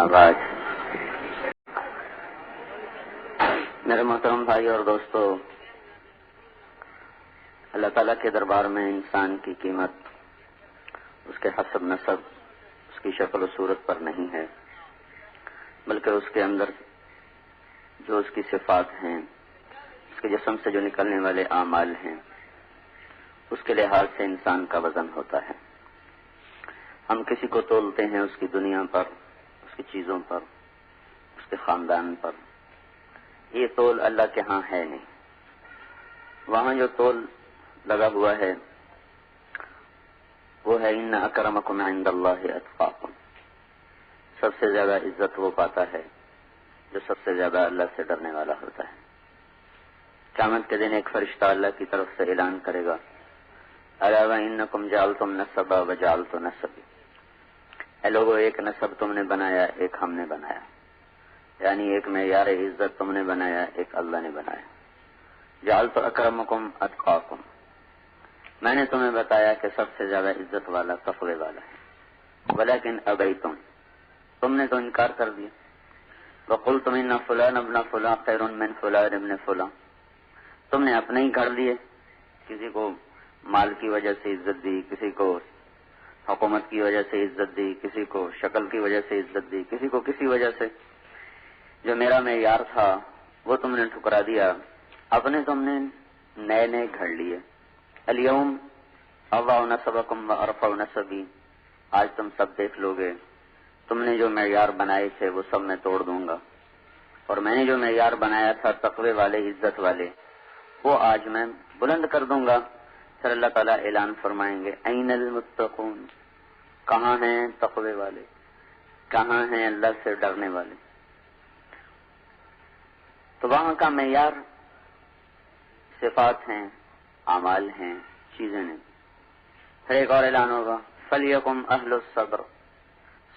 اما بعد، میرے محترم بھائی اور دوستو، اللہ تعالیٰ کے دربار میں انسان کی قیمت اس کے حسب نسب، اس کی شکل و صورت پر نہیں ہے، بلکہ اس کے اندر جو اس کی صفات ہیں، اس کے جسم سے جو نکلنے والے اعمال ہیں، اس کے لحاظ سے انسان کا وزن ہوتا ہے۔ ہم کسی کو تولتے ہیں اس کی دنیا پر، اس کی چیزوں پر، اس کے خاندان پر۔ یہ تول اللہ کے ہاں ہے نہیں۔ وہاں جو تول لگا ہوا ہے وہ ہے ان اکرمکم عند اللہ اتقاکم۔ سب سے زیادہ عزت وہ پاتا ہے جو سب سے زیادہ اللہ سے ڈرنے والا ہوتا ہے۔ قیامت کے دن ایک فرشتہ اللہ کی طرف سے اعلان کرے گا، الا وانکم جعلتم نسبا وجعلت نسبی، اے لوگو ایک نسب تم نے بنایا، ایک ہم نے بنایا، یعنی ایک معیار عزت تم نے بنایا، ایک اللہ نے بنایا۔ جعلت اکرمکم اتقاکم، میں نے تمہیں بتایا کہ سب سے زیادہ عزت والا تقوی والا ہے، ولیکن ابیتم، تم نے تو انکار کر دیا۔ وقلتم ان فلان ابن فلان خیر من فلان ابن فلان، تم نے اپنے ہی گھڑ لیے، کسی کو مال کی وجہ سے عزت دی، کسی کو حکومت کی وجہ سے عزت دی، کسی کو شکل کی وجہ سے عزت دی، کسی کو کسی وجہ سے۔ جو میرا معیار تھا وہ تم نے ٹھکرا دیا، اپنے تم نے نئے نئے گھڑ لیے۔ الیوم اضع نسبکم وارفع نسبی، آج تم سب دیکھ لو گے تم نے جو معیار بنائے تھے وہ سب میں توڑ دوں گا، اور میں نے جو معیار بنایا تھا تقوی والے، عزت والے، وہ آج میں بلند کر دوں گا۔ پھر اللہ تعالیٰ اعلان فرمائیں گے، این المتقون، کہاں ہیں تقوی والے، کہاں ہیں اللہ سے ڈرنے والے۔ تو وہاں کا معیار صفات ہیں، اعمال ہیں، چیزیں نہیں۔ پھر ایک اور اعلان ہوگا، فلیکم اہل الصبر،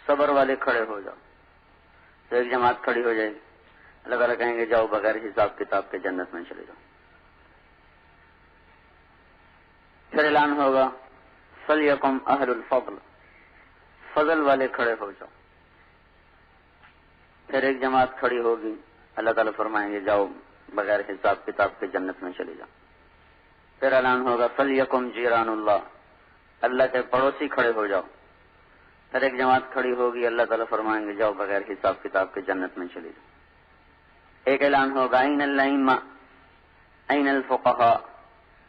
صبر والے کھڑے ہو جاؤ۔ تو ایک جماعت کھڑی ہو جائے گی، اللہ تعالیٰ کہیں گے جاؤ بغیر حساب کتاب کے جنت میں چلے جاؤ۔ پھر اعلان ہوگا، فلیکم اہل الفضل، فضل والے کھڑے ہو جاؤ۔ پھر ایک جماعت کھڑی ہوگی، اللہ تعالیٰ فرمائیں گے جاؤ بغیر حساب کتاب کے جنت میں چلے جاؤ۔ پھر اعلان ہوگا، فلیکم جیران اللہ، اللہ کے پڑوسی کھڑے ہو جاؤ۔ پھر ایک جماعت کھڑی ہوگی، اللہ تعالیٰ فرمائیں گے جاؤ بغیر حساب کتاب کے جنت میں چلے جاؤ۔ ایک اعلان ہوگا، این الائمہ، این الفقہاء،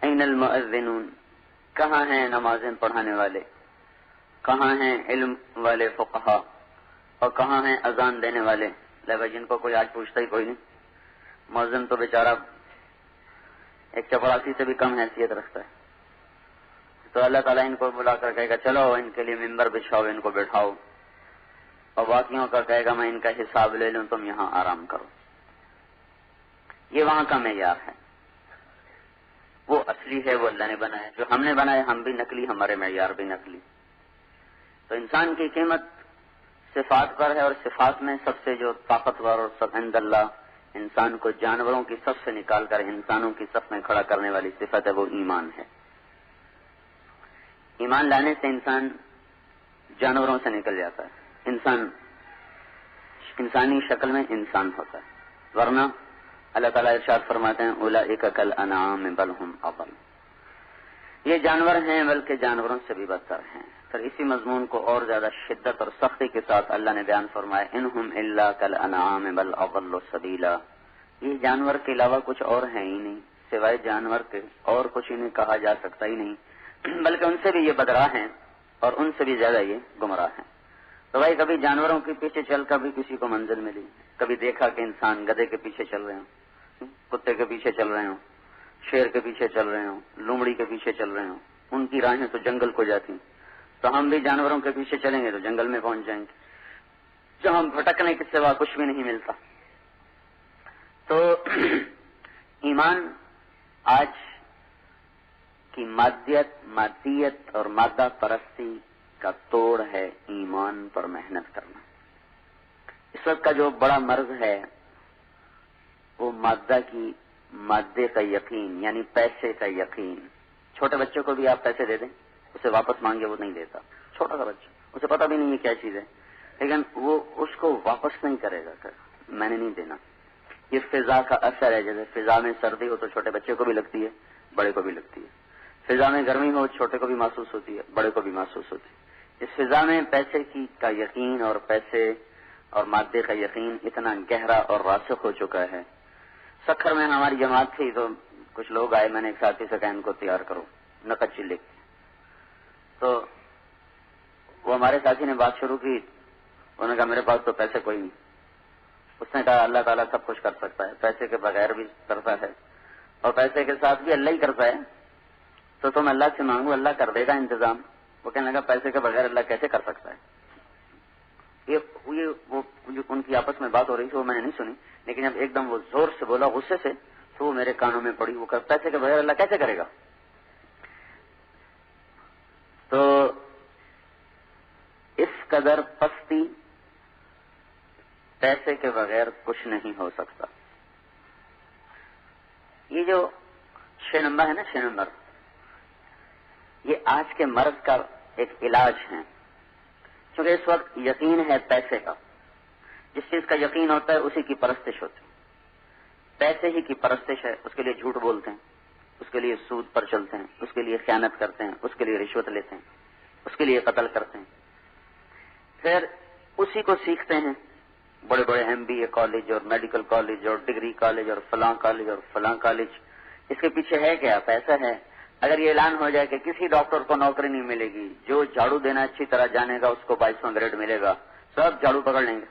این المؤذنون، کہاں ہیں نمازیں پڑھانے والے، کہاں ہیں علم والے فقہاء، اور کہاں ہیں اذان دینے والے۔ لیکن جن کو کوئی آج پوچھتا ہی کوئی نہیں، مؤذن تو بیچارہ ایک چپڑاسی سے بھی کم حیثیت رکھتا ہے۔ تو اللہ تعالیٰ ان کو بلا کر کہے گا چلو ان کے لیے ممبر بچھاؤ، ان کو بٹھاؤ، اور باقیوں کا کہے گا میں ان کا حساب لے لوں، تم یہاں آرام کرو۔ یہ وہاں کا معیار ہے، وہ اصلی ہے، وہ اللہ نے بنایا۔ جو ہم نے بنایا ہم بھی نقلی، ہمارے معیار بھی نقلی۔ تو انسان کی قیمت صفات پر ہے، اور صفات میں سب سے جو طاقتور اور سب عند اللہ انسان کو جانوروں کی صف سے نکال کر انسانوں کی صف میں کھڑا کرنے والی صفت ہے، وہ ایمان ہے۔ ایمان لانے سے انسان جانوروں سے نکل جاتا ہے، انسان انسانی شکل میں انسان ہوتا ہے۔ ورنہ اللہ تعالیٰ ارشاد فرماتے ہیں، اولئک کالانعام بل ھم اضل، یہ جانور ہیں بلکہ جانوروں سے بھی بدتر ہیں۔ پھر اسی مضمون کو اور زیادہ شدت اور سختی کے ساتھ اللہ نے بیان فرمایا، انہم الا کالانعام بل اضل سبیلا، یہ جانور کے علاوہ کچھ اور ہیں ہی نہیں، سوائے جانور کے اور کچھ انہیں کہا جا سکتا ہی نہیں، بلکہ ان سے بھی یہ بدراہ ہیں اور ان سے بھی زیادہ یہ گمراہ ہیں۔ تو بھائی کبھی جانوروں کے پیچھے چل کر بھی کسی کو منزل ملی، کبھی دیکھا کہ انسان گدھے کے پیچھے چل رہے ہوں، کتے کے پیچھے چل رہے ہوں، شیر کے پیچھے چل رہے ہوں، لومڑی کے پیچھے چل رہے ہوں، ان کی راہیں تو جنگل کو جاتی ہیں، تو ہم بھی جانوروں کے پیچھے چلیں گے تو جنگل میں پہنچ جائیں گے جہاں بھٹکنے کے سوا کچھ بھی نہیں ملتا۔ تو ایمان آج کی مادیت اور مادہ پرستی کا توڑ ہے ایمان پر محنت کرنا۔ اس وقت کا جو بڑا مرض ہے وہ مادے کا یقین، یعنی پیسے کا یقین۔ چھوٹے بچے کو بھی آپ پیسے دے دیں، اسے واپس مانگے وہ نہیں دیتا، چھوٹا سا بچہ، اسے پتہ بھی نہیں ہے کیا چیز ہے، لیکن وہ اس کو واپس نہیں کرے گا کہ میں نے نہیں دینا. یہ فضا کا اثر ہے. جیسے فضا میں سردی ہو تو چھوٹے بچے کو بھی لگتی ہے, بڑے کو بھی لگتی ہے. فضا میں گرمی ہو چھوٹے کو بھی محسوس ہوتی ہے, بڑے کو بھی محسوس ہوتی ہے. اس فضا میں پیسے کا یقین اور پیسے اور مادے کا یقین اتنا گہرا اور راسخ ہو چکا ہے. سکھر میں ہماری جماعت تھی تو کچھ لوگ آئے, میں نے ایک ساتھی سے کہا ان کو تیار کرو نقد چل لکھ. تو وہ ہمارے ساتھی نے بات شروع کی. انہوں نے کہا میرے پاس تو پیسے کوئی نہیں. اس نے کہا اللہ تعالیٰ سب کچھ کر سکتا ہے, پیسے کے بغیر بھی کرتا ہے اور پیسے کے ساتھ بھی اللہ ہی کرتا ہے. تو تم اللہ سے مانگو, اللہ کر دے گا انتظام. وہ کہنے لگا پیسے کے بغیر اللہ کیسے کر سکتا ہے. وہ جو ان کی آپس میں بات ہو رہی تھی وہ میں نے نہیں سنی, لیکن جب ایک دم وہ زور سے بولا غصے سے تو وہ میرے کانوں میں پڑی. وہ پیسے کے بغیر اللہ کیسے کرے گا. تو اس قدر پستی پیسے کے بغیر کچھ نہیں ہو سکتا. یہ جو 6 نمبر ہے نا, 6 نمبر, یہ آج کے مرض کا ایک علاج ہے. کیونکہ اس وقت یقین ہے پیسے کا, جس چیز کا یقین ہوتا ہے اسی کی پرستش ہوتی ہے. پیسے ہی کی پرستش ہے, اس کے لیے جھوٹ بولتے ہیں, اس کے لیے سود پر چلتے ہیں, اس کے لیے خیانت کرتے ہیں, اس کے لیے رشوت لیتے ہیں, اس کے لیے قتل کرتے ہیں. پھر اسی کو سیکھتے ہیں بڑے بڑے MBA کالج اور میڈیکل کالج اور ڈگری کالج اور فلاں کالج اور فلاں کالج. اس کے پیچھے ہے کیا؟ پیسہ ہے. اگر یہ اعلان ہو جائے کہ کسی ڈاکٹر کو نوکری نہیں ملے گی, جو جھاڑو دینا اچھی طرح جانے گا اس کو 22واں گریڈ ملے گا, سب جھاڑو پکڑ لیں گے.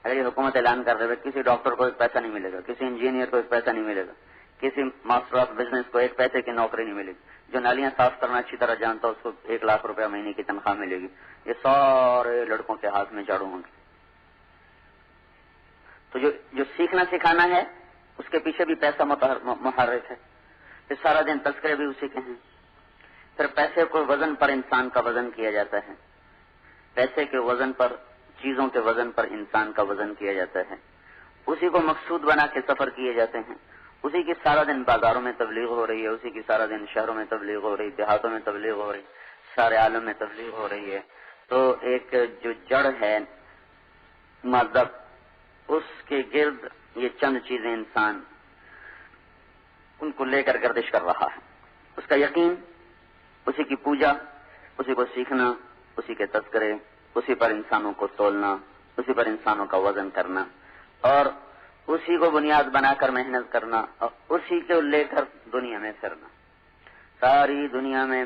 اگر یہ حکومت اعلان کر دے کسی ڈاکٹر کو ایک پیسہ نہیں ملے گا, کسی انجینئر کو ایک پیسہ نہیں ملے گا, کسی ماسٹر آف بزنس کو ایک پیسے کی نوکری نہیں ملے گی, جو نالیاں صاف کرنا اچھی طرح جانتا اس کو 1 لاکھ روپیہ مہینے کی تنخواہ ملے گی, یہ سارے لڑکوں کے ہاتھ میں جھاڑو ہوں گے. تو جو سیکھنا سکھانا ہے اس کے پیچھے بھی پیسہ محرک ہے. پھر سارا دن تذکرے بھی اسی کے ہیں. پھر پیسے کو وزن پر انسان کا وزن کیا جاتا ہے, پیسے کے وزن پر, چیزوں کے وزن پر انسان کا وزن کیا جاتا ہے. اسی کو مقصود بنا کے سفر کیے جاتے ہیں. اسی کی سارا دن بازاروں میں تبلیغ ہو رہی ہے, اسی کی سارا دن شہروں میں تبلیغ ہو رہی, دیہاتوں میں تبلیغ ہو رہی, سارے عالم میں تبلیغ ہو رہی ہے. تو ایک جو جڑ ہے مذہب, اس کے گرد یہ چند چیزیں انسان ان کو لے کر گردش کر رہا ہے. اس کا یقین, اسی کی پوجا, اسی کو سیکھنا, اسی کے تذکرے, اسی پر انسانوں کو تولنا, اسی پر انسانوں کا وزن کرنا, اور اسی کو بنیاد بنا کر محنت کرنا, اور اسی کو لے کر دنیا میں پھرنا. ساری دنیا میں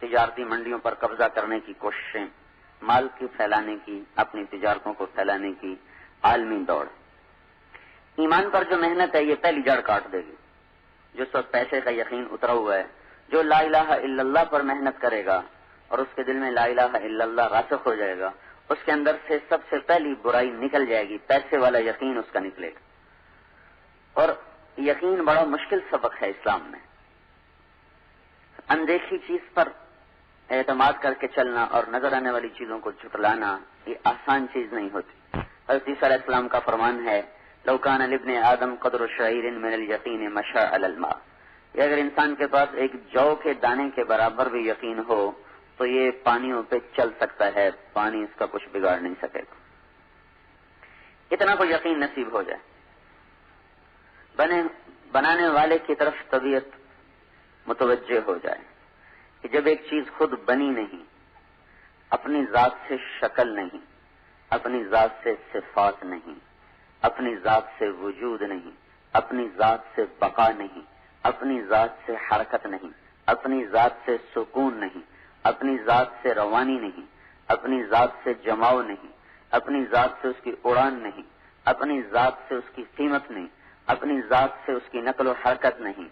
تجارتی منڈیوں پر قبضہ کرنے کی کوششیں, مال کی پھیلانے کی, اپنی تجارتوں کو پھیلانے کی عالمی دوڑ. ایمان پر جو محنت ہے یہ پہلی جڑ کاٹ دے گی. جو سب پیسے کا یقین اترا ہوا ہے, جو لا الہ الا اللہ پر محنت کرے گا اور اس کے دل میں لا الہ الا اللہ راسخ ہو جائے گا, اس کے اندر سے سب سے پہلی برائی نکل جائے گی, پیسے والا یقین اس کا نکلے گا. اور یقین بڑا مشکل سبق ہے اسلام میں. اندیکھی چیز پر اعتماد کر کے چلنا اور نظر آنے والی چیزوں کو جھٹلانا یہ آسان چیز نہیں ہوتی. حضرت عیسیٰ علیہ السلام کا فرمان ہے لو کان لابن آدم قدر شعیر من الیقین مشى علی الماء. یہ اگر انسان کے پاس ایک جو کے دانے کے برابر بھی یقین ہو تو یہ پانیوں پہ چل سکتا ہے, پانی اس کا کچھ بگاڑ نہیں سکے گا. اتنا کو یقین نصیب ہو جائے. بنانے والے کی طرف طبیعت متوجہ ہو جائے کہ جب ایک چیز خود بنی نہیں, اپنی ذات سے شکل نہیں, اپنی ذات سے صفات نہیں, اپنی ذات سے وجود نہیں, اپنی ذات سے بقا نہیں, اپنی ذات سے حرکت نہیں, اپنی ذات سے سکون نہیں, اپنی ذات سے روانی نہیں, اپنی ذات سے جماؤ نہیں, اپنی ذات سے اس کی اڑان نہیں, اپنی ذات سے اس کی قیمت نہیں, اپنی ذات سے اس کی نقل و حرکت نہیں.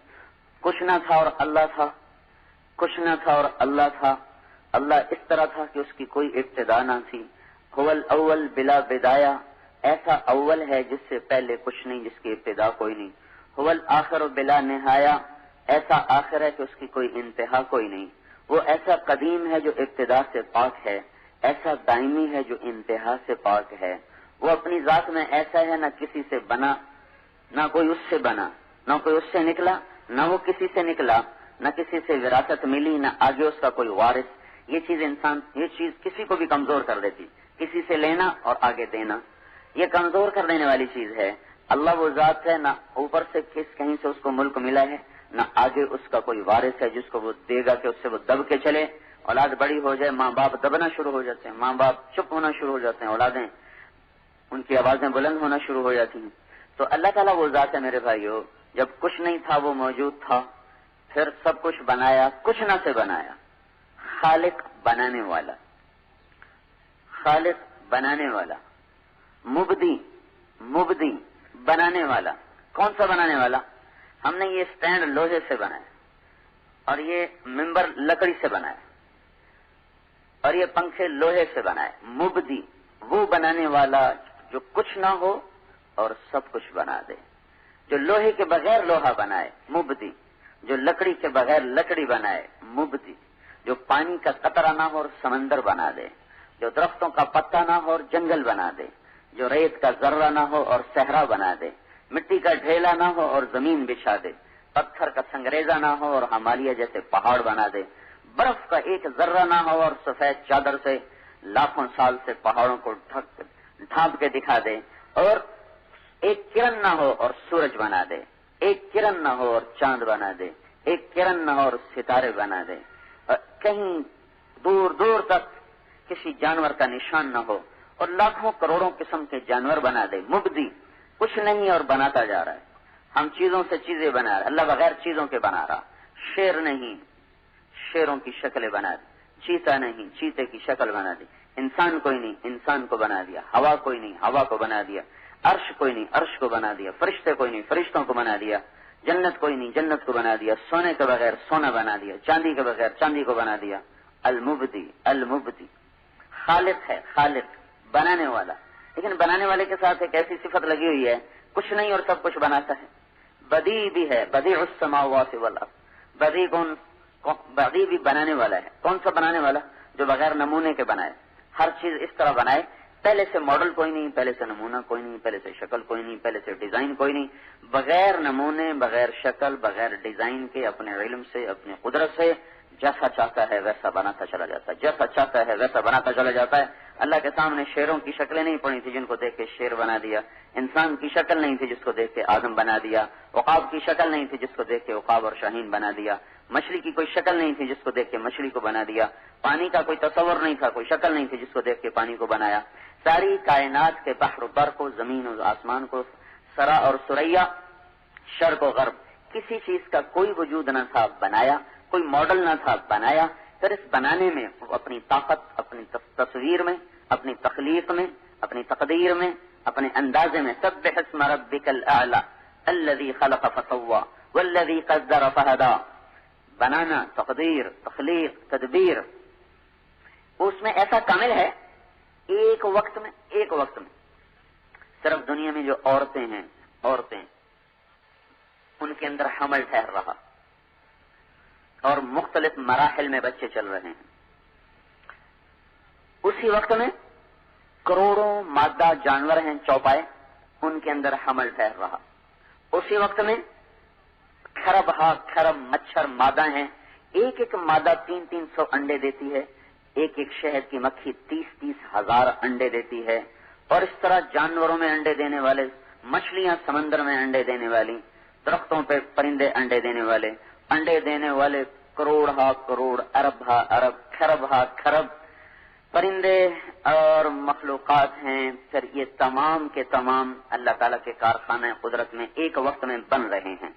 کچھ نہ تھا اور اللہ تھا, کچھ نہ تھا اور اللہ تھا. اللہ اس طرح تھا کہ اس کی کوئی ابتدا نہ تھی. هو الاول بلا بدایا, ایسا اول ہے جس سے پہلے کچھ نہیں, جس کی ابتدا کوئی نہیں. هو الاخر بلا نہایا, ایسا آخر ہے کہ اس کی کوئی انتہا کوئی نہیں. وہ ایسا قدیم ہے جو ابتدا سے پاک ہے, ایسا دائمی ہے جو انتہا سے پاک ہے. وہ اپنی ذات میں ایسا ہے نہ کسی سے بنا, نہ کوئی اس سے بنا, نہ کوئی اس سے نکلا, نہ وہ کسی سے نکلا, نہ کسی سے وراثت ملی, نہ آگے اس کا کوئی وارث. یہ چیز کسی کو بھی کمزور کر دیتی, کسی سے لینا اور آگے دینا، یہ کمزور کر دینے والی چیز ہے۔ اللہ وہ ذات ہے، نہ اوپر سے کہیں سے اس کو ملک ملا ہے، نہ آگے اس کا کوئی وارث ہے جس کو وہ دے گا کہ اس سے وہ دب کے چلے۔ اولاد بڑی ہو جائے، ماں باپ دبنا شروع ہو جاتے ہیں، ماں باپ چپ ہونا شروع ہو جاتے ہیں، اولادیں ان کی آوازیں بلند ہونا شروع ہو جاتی ہیں۔ تو اللہ تعالیٰ وہ ذات ہے میرے بھائیو، جب کچھ نہیں تھا وہ موجود تھا، پھر سب کچھ بنایا، کچھ نہ سے بنایا۔ خالق بنانے والا، خالق بنانے والا، مبدی بنانے والا۔ کون سا بنانے والا؟ ہم نے یہ سٹینڈ لوہے سے بنایا، اور یہ ممبر لکڑی سے بنایا، اور یہ پنکھے لوہے سے بنائے۔ مبدی وہ بنانے والا جو کچھ نہ ہو اور سب کچھ بنا دے، جو لوہے کے بغیر لوہا بنائے، مبدی، جو لکڑی کے بغیر لکڑی بنائے، مبدی، جو پانی کا قطرہ نہ ہو اور سمندر بنا دے، جو درختوں کا پتا نہ ہو اور جنگل بنا دے، جو ریت کا ذرہ نہ ہو اور صحرا بنا دے، مٹی کا ڈھیلا نہ ہو اور زمین بچھا دے، پتھر کا سنگریزہ نہ ہو اور ہمالیہ جیسے پہاڑ بنا دے، برف کا ایک ذرہ نہ ہو اور سفید چادر سے لاکھوں سال سے پہاڑوں کو ڈھانپ کے دکھا دے، اور ایک کرن نہ ہو اور سورج بنا دے، ایک کرن نہ ہو اور چاند بنا دے، ایک کرن نہ ہو اور ستارے بنا دے، اور کہیں دور دور تک کسی جانور کا نشان نہ ہو اور لاکھوں کروڑوں قسم کے جانور بنا دے۔ مبدی، کچھ نہیں اور بناتا جا رہا ہے۔ ہم چیزوں سے چیزیں بنا رہے، اللہ بغیر چیزوں کے بنا رہا۔ شیر نہیں، شیروں کی شکلیں بنا دی، چیتا نہیں، چیتے کی شکل بنا دی، انسان کوئی نہیں، انسان کو بنا دیا، ہوا کوئی نہیں، ہوا کو بنا دیا، عرش کوئی نہیں، عرش کو بنا دیا، فرشتے کوئی نہیں، فرشتوں کو بنا دیا، جنت کوئی نہیں، جنت کو بنا دیا، سونے کے بغیر سونا بنا دیا، چاندی کے بغیر چاندی کو بنا دیا۔ المبدی، المبدی، خالق ہے، خالق بنانے والا۔ لیکن بنانے والے کے ساتھ ایک ایسی صفت لگی ہوئی ہے، کچھ نہیں اور سب کچھ بناتا ہے۔ بدی بھی ہے، بدیع السماوات والارض، بدی بھی بنانے والا ہے۔ کون سا بنانے والا؟ جو بغیر نمونے کے بنائے، ہر چیز اس طرح بنائے، پہلے سے ماڈل کوئی نہیں، پہلے سے نمونہ کوئی نہیں، پہلے سے شکل کوئی نہیں، پہلے سے ڈیزائن کوئی نہیں، بغیر نمونے، بغیر شکل، بغیر ڈیزائن کے اپنے علم سے، اپنی قدرت سے جیسا چاہتا ہے ویسا بناتا چلا جاتا ہے، جیسا چاہتا ہے ویسا بناتا چلا جاتا ہے۔ اللہ کے سامنے شیروں کی شکلیں نہیں پڑی تھی جن کو دیکھ کے شیر بنا دیا، انسان کی شکل نہیں تھی جس کو دیکھ کے آدم بنا دیا، عقاب کی شکل نہیں تھی جس کو دیکھ کے عقاب اور شاہین بنا دیا، مچھلی کی کوئی شکل نہیں تھی جس کو دیکھ کے مچھلی کو بنا دیا، پانی کا کوئی تصور نہیں تھا، کوئی شکل نہیں تھی جس کو دیکھ کے پانی کو بنایا۔ ساری کائنات کے بحر و بر کو، زمین اور آسمان کو، سرا اور سریا، شرق و غرب، کسی چیز کا کوئی وجود نہ تھا، بنایا، کوئی ماڈل نہ تھا، بنایا۔ پھر اس بنانے میں اپنی طاقت، اپنی تصویر میں، اپنی تخلیق میں، اپنی تقدیر میں، اپنے اندازے میں، سبح اسم ربک الاعلی الذی خلق فسوی والذی قدر فہدی، بنانا، تقدیر، تخلیق، تدبیر، اس میں ایسا کامل ہے۔ ایک وقت میں صرف دنیا میں جو عورتیں ہیں، ان کے اندر حمل ٹھہر رہا اور مختلف مراحل میں بچے چل رہے ہیں، اسی وقت میں کروڑوں مادہ جانور ہیں چوپائے، ان کے اندر حمل ٹھہر رہا، اسی وقت میں کھرب مچھر مادہ ہیں، ایک ایک مادہ 300 انڈے دیتی ہے، ایک ایک شہد کی مکھی 30 ہزار انڈے دیتی ہے، اور اس طرح جانوروں میں انڈے دینے والے، مچھلیاں سمندر میں انڈے دینے والی، درختوں پہ پرندے انڈے دینے والے کروڑ ارب کھرب پرندے اور مخلوقات ہیں۔ پھر یہ تمام کے تمام اللہ تعالیٰ کے کارخانہ قدرت میں ایک وقت میں بن رہے ہیں،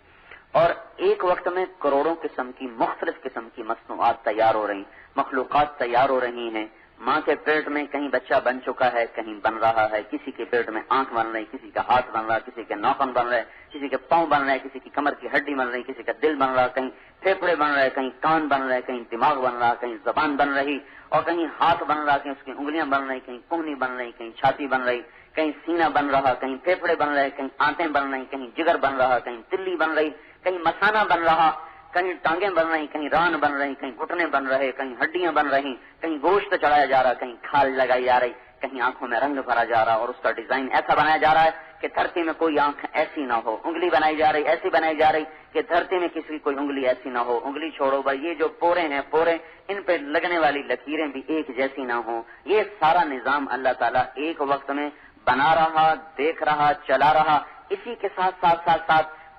اور ایک وقت میں کروڑوں قسم کی مختلف قسم کی مصنوعات تیار ہو رہی، مخلوقات تیار ہو رہی ہیں۔ ماں کے پیٹ میں کہیں بچہ بن چکا ہے، کہیں بن رہا ہے، کسی کے پیٹ میں آنکھ بن رہی، کسی کا ہاتھ بن رہا، کسی کے ناخن بن رہے، کسی کے پاؤں بن رہے، کسی کی کمر کی ہڈی بن رہی، کسی کا دل بن رہا، کہیں پھیپھڑے بن رہے، کہیں کان بن رہے، کہیں دماغ بن رہا، کہیں زبان بن رہی، اور کہیں ہاتھ بن رہا، کہیں اس کی انگلیاں بن رہی، کہیں کہنی بن رہی، کہیں چھاتی بن رہی، کہیں سینہ بن رہا، کہیں پھیپھڑے بن رہے، کہیں آنتیں بن رہی، کہیں جگر بن رہا، کہیں تلی بن رہی، کہیں مسانہ بن رہا، کہیں ٹانگیں بن رہی، کہیں ران بن رہی، کہیں گھٹنے بن رہے، کہیں ہڈیاں بن رہی، کہیں گوشت چڑھایا جا رہا، کہیں کھال لگائی جا رہی، کہیں آنکھوں میں رنگ بھرا جا رہا، اور اس کا ڈیزائن ایسا بنایا جا رہا ہے کہ دھرتی میں کوئی آنکھ ایسی نہ ہو، انگلی بنائی جا رہی، ایسی بنائی جا رہی کہ دھرتی میں کسی کی کوئی انگلی ایسی نہ ہو، انگلی چھوڑو بھائی، یہ جو پورے ہیں پورے، ان پہ لگنے والی لکیریں بھی ایک جیسی نہ ہوں. یہ سارا نظام اللہ تعالیٰ ایک وقت میں بنا رہا، دیکھ رہا، چلا رہا. اسی کے ساتھ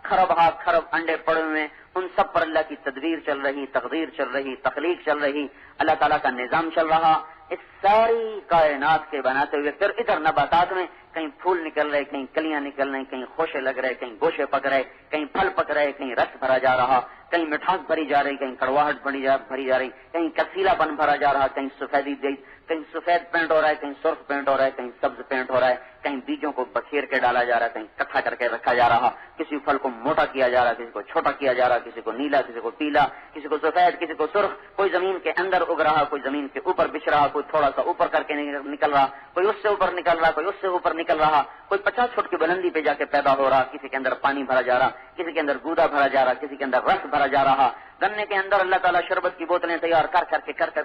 خرب انڈے پڑے ہوئے، ان سب پر اللہ کی تدبیر چل رہی، تقدیر چل رہی، تخلیق چل رہی، اللہ تعالیٰ کا نظام چل رہا. اس ساری کائنات کے بناتے ہوئے پھر ادھر نباتات میں کہیں پھول نکل رہے، کہیں کلیاں نکل رہی، کہیں خوشے لگ رہے، کہیں گوشے پک رہے، کہیں پھل پک رہے، کہیں رس بھرا جا رہا، کہیں مٹھاس بھری جا رہی، کہیں کڑواہٹ بھری جا رہی، کہیں کسیلا پن بھرا جا رہا، کہیں کہیں سفید پینٹ ہو رہا ہے، کہیں سرخ پینٹ ہو رہا ہے، کہیں سبز پینٹ ہو رہا ہے، کہیں بیجوں کو بکھیر کے ڈالا جا رہا ہے، کہیں کٹھا کر کے رکھا جا رہا، کسی پھل کو موٹا کیا جا رہا، کسی کو چھوٹا کیا جا رہا، کسی کو نیلا، کسی کو پیلا، کسی کو سفید، کسی کو سرخ. کوئی زمین کے اندر اگ رہا، کوئی زمین کے اوپر بچھ رہا، کوئی تھوڑا سا اوپر کر کے نکل رہا، کوئی اس سے اوپر نکل رہا، کوئی اس سے اوپر نکل رہا، کوئی 50 فٹ کی بلندی پہ جا کے پیدا ہو رہا، کسی کے اندر پانی بھرا جا رہا، کسی کے اندر گودا بھرا جا رہا، کسی کے اندر رس بھرا جا رہا. گنے کے اندر اللہ تعالیٰ شربت کی بوتلیں تیار کر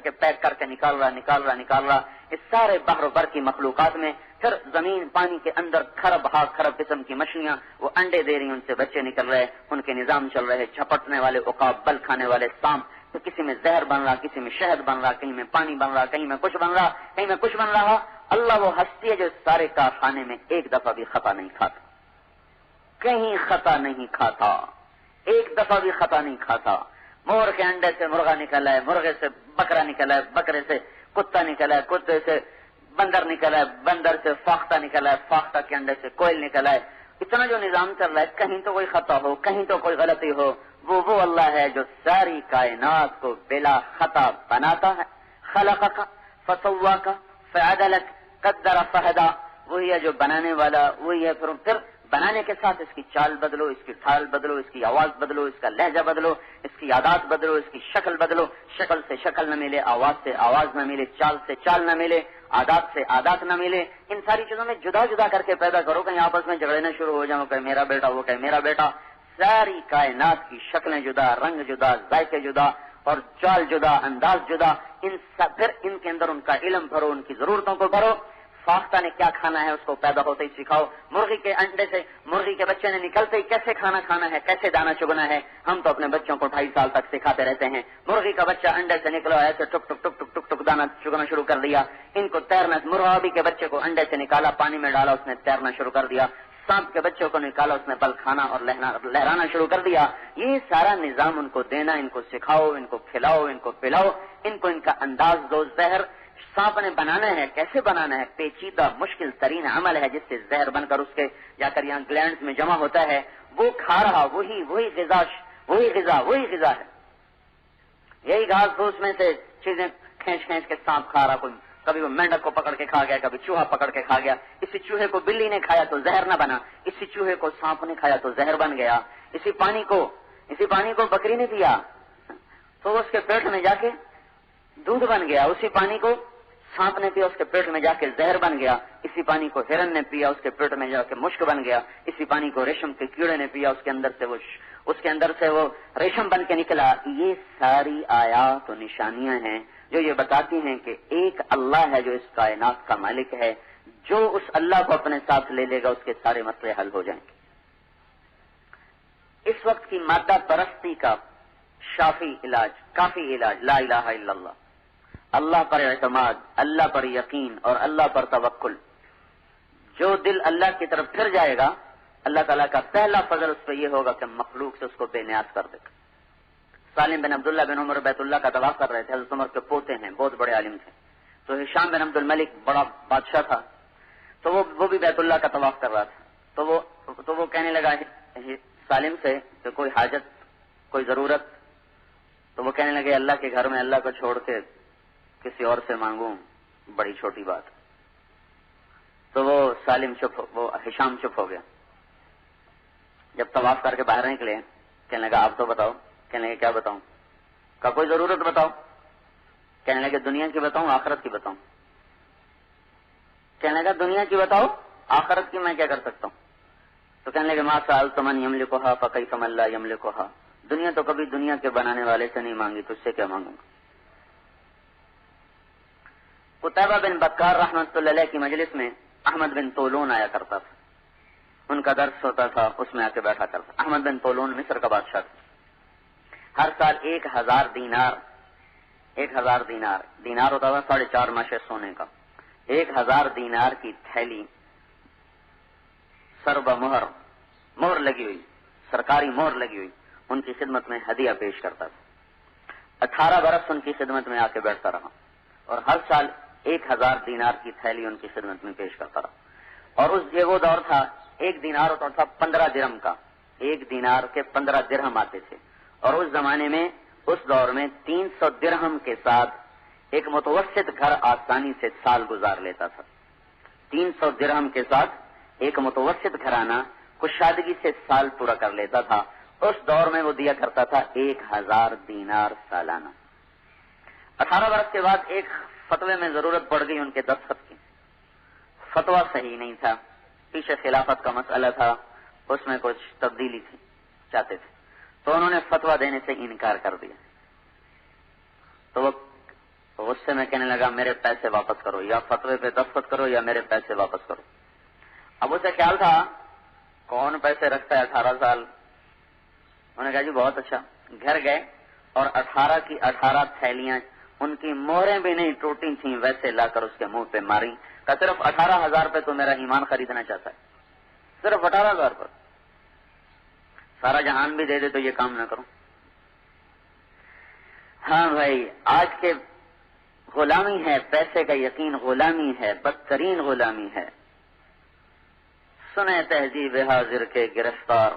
کے پیک کر کے نکال رہا. اس سارے بحر و بر کی مخلوقات میں پھر زمین پانی کے اندر خرب قسم کی مچھلیاں، وہ انڈے دے رہی، ان سے بچے نکل رہے، ان کے نظام چل رہے، جھپٹنے والے عقاب، بل کھانے والے سانپ. تو کسی میں زہر بن رہا، کسی میں شہد بن رہا، کہیں میں پانی بن رہا، کہیں میں کچھ بن رہا، کہیں میں کچھ بن رہا. اللہ وہ ہستی ہے جو سارے کارخانے میں ایک دفعہ بھی خطا نہیں کھاتا، کہیں خطا نہیں کھاتا، ایک دفعہ بھی خطا نہیں کھاتا. مور کے انڈے سے مرغا نکلا ہے، مرغے سے بکرا نکلا ہے، بکرے سے کتا نکلا ہے، کتے سے بندر نکلا ہے، بندر سے فاختہ نکلا ہے، فاختہ کے انڈے سے کوئل نکلا ہے. اتنا جو نظام چل رہا ہے، کہیں تو کوئی خطا ہو، کہیں تو کوئی غلطی ہو. وہ اللہ ہے جو ساری کائنات کو بلا خطا بناتا ہے. خلقک فسواک فعدلک قدر فہدا. وہی ہے جو بنانے والا، وہی ہے پھر بنانے کے ساتھ اس کی چال بدلو، اس کی ڈھال بدلو، اس کی آواز بدلو، اس کا لہجہ بدلو، اس کی عادات بدلو، اس کی شکل بدلو. شکل سے شکل نہ ملے، آواز سے آواز نہ ملے، چال سے چال نہ ملے، عادات سے عادات نہ ملے. ان ساری چیزوں میں جدا جدا کر کے پیدا کرو، کہیں آپس میں جھگڑنے شروع ہو جاؤ، کہ میرا بیٹا، وہ کہ میرا بیٹا. ساری کائنات کی شکلیں جدا، رنگ جدا، ذائقے جدا، اور چال جدا، انداز جدا. پھر ان کے اندر ان کا علم بھرو، ان کی ضرورتوں کو بھرو. فاختہ نے کیا کھانا ہے اس کو پیدا ہوتے ہی سکھاؤ. مرغی کے انڈے سے، مرغی کے بچے نے نکلتے ہی کیسے کھانا ہے، کیسے دانا چگنا ہے. ہم تو اپنے بچوں کو 2.5 سال تک سکھاتے رہتے ہیں. مرغی کا بچہ انڈے سے نکلا، ایسے ٹک ٹک ٹک ٹک ٹک ٹک دانا چگنا شروع کر دیا. ان کو تیرنا، مرغابی کے بچے کو انڈے سے نکالا، پانی میں ڈالا، اس نے تیرنا شروع کر دیا. سانپ کے بچوں کو نکالا، اس نے بل کھانا اور لہرانا شروع کر دیا. یہ سارا نظام ان کو دینا، ان کو سکھاؤ، ان کو کھلاؤ، ان کو پلاؤ، ان کو ان کا انداز دو. زہر سانپ نے بنانا ہے، کیسے بنانا ہے؟ پیچیدہ مشکل ترین عمل ہے، جس سے زہر بن کر اس کے جا کر یہاں گلینڈز میں جمع ہوتا ہے. وہ کھا رہا، وہی غذا ہے. یہی گھاس پھوس میں سے چیزیں کھینچ کے سانپ کھا رہا. کوئی کبھی وہ مینڈک کو پکڑ کے کھا گیا، کبھی چوہا پکڑ کے کھا گیا. اسی چوہے کو بلی نے کھایا تو زہر نہ بنا، اسی چوہے کو سانپ نے کھایا تو زہر بن گیا. اسی پانی کو بکری نے پیا تو اس کے پیٹ میں جا کے دودھ بن گیا. اسی پانی کو سانپ نے پیا، اس کے پیٹ میں جا کے زہر بن گیا. اسی پانی کو ہرن نے پیا، اس کے پیٹ میں جا کے مشک بن گیا. اسی پانی کو ریشم کے کیڑے نے پیا، اس کے اندر سے وہ ریشم بن کے نکلا. یہ ساری آیات و نشانیاں ہیں جو یہ بتاتی ہیں کہ ایک اللہ ہے جو اس کائنات کا مالک ہے. جو اس اللہ کو اپنے ساتھ لے لے گا اس کے سارے مسئلے حل ہو جائیں گے. اس وقت کی مادہ پرستی کا کافی علاج لا الہ الا اللہ، اللہ پر اعتماد، اللہ پر یقین اور اللہ پر توکل. جو دل اللہ کی طرف پھر جائے گا، اللہ تعالیٰ کا پہلا فضل اس پہ یہ ہوگا کہ مخلوق سے اس کو بے نیاز کر دے گا. سالم بن عبداللہ بن عمر بیت اللہ کا طواف کر رہے تھے. حضرت عمر کے پوتے ہیں، بہت بڑے عالم تھے. تو ہشام بن عبد الملک بڑا بادشاہ تھا، تو وہ بھی بیت اللہ کا طواف کر رہا تھا. تو وہ کہنے لگا سالم سے کہ کوئی حاجت، کوئی ضرورت. تو وہ کہنے لگے اللہ کے گھر میں اللہ کو چھوڑ کے کسی اور سے مانگوں، بڑی چھوٹی بات. تو وہ ہشام چپ ہو گیا. جب طواف کر کے باہر نکلے، کہنے لگا آپ تو بتاؤ. کہنے لگے کیا بتاؤں؟ کا کوئی ضرورت بتاؤ. کہنے لگے دنیا کی بتاؤں آخرت کی بتاؤں؟ کہنے لگا دنیا کی بتاؤ، آخرت کی میں کیا کر سکتا ہوں؟ تو کہنے لگے ما سألت من یملکھا فکیف من لا یملکھا. دنیا تو کبھی دنیا کے بنانے والے سے نہیں مانگی، تجھ سے کیا مانگوں گا؟ قتیبہ بن بکار رحمۃ اللہ علیہ کی مجلس میں احمد بن طولون آیا کرتا تھا. ان کا درس ہوتا تھا، اس میں آ کے بیٹھا کرتا. احمد بن طولون مصر کا بادشاہ تھا. ہر سال 1000 دینار ہوتا تھا 4.5 ماشے سونے کا. 1000 دینار کی تھیلی سر بمہر، مہر لگی ہوئی، سرکاری مہر لگی ہوئی، ان کی خدمت میں ہدیہ پیش کرتا تھا. 18 برس ان کی خدمت میں آ کے بیٹھتا رہا اور ہر سال 1000 دینار کی تھیلی ان کی خدمت میں پیش کرتا رہا. اور یہ وہ دور تھا، 1 دینار ہوتا تھا 15 درہم کا. 1 دینار کے 15 درہم آتے تھے. اور اس زمانے میں، اس دور میں 300 درہم کے ساتھ ایک متوسط گھر آسانی سے سال گزار لیتا تھا. 300 درہم کے ساتھ ایک متوسط گھرانہ کشادگی سے سال پورا کر لیتا تھا. اس دور میں وہ دیا کرتا تھا 1000 دینار سالانہ. 18 برس کے بعد ایک فتوے میں ضرورت پڑ گئی ان کے دستخط کی. فتویٰ صحیح نہیں تھا، پیچھے خلافت کا مسئلہ تھا، اس میں کچھ تبدیلی تھی، چاہتے تھے، تو انہوں نے فتویٰ دینے سے انکار کر دیا. تو وہ غصے میں کہنے لگا میرے پیسے واپس کرو، یا فتوے پہ دستخط کرو یا میرے پیسے واپس کرو. اب اسے خیال تھا کون پیسے رکھتا ہے 18 سال. انہوں نے کہا جی بہت اچھا. گھر گئے اور 18 کی 18 تھیلیاں، ان کی مہریں بھی نہیں ٹوٹی تھیں، ویسے لا کر اس کے منہ پہ ماری. کہ صرف 18,000 پہ تو میرا ایمان خریدنا چاہتا ہے، صرف 18,000 پر. سارا جہان بھی دے دے تو یہ کام نہ کروں. ہاں بھائی، آج کے غلامی ہے، پیسے کا یقین غلامی ہے، بدترین غلامی ہے. سنے تہذیب حاضر کے گرفتار،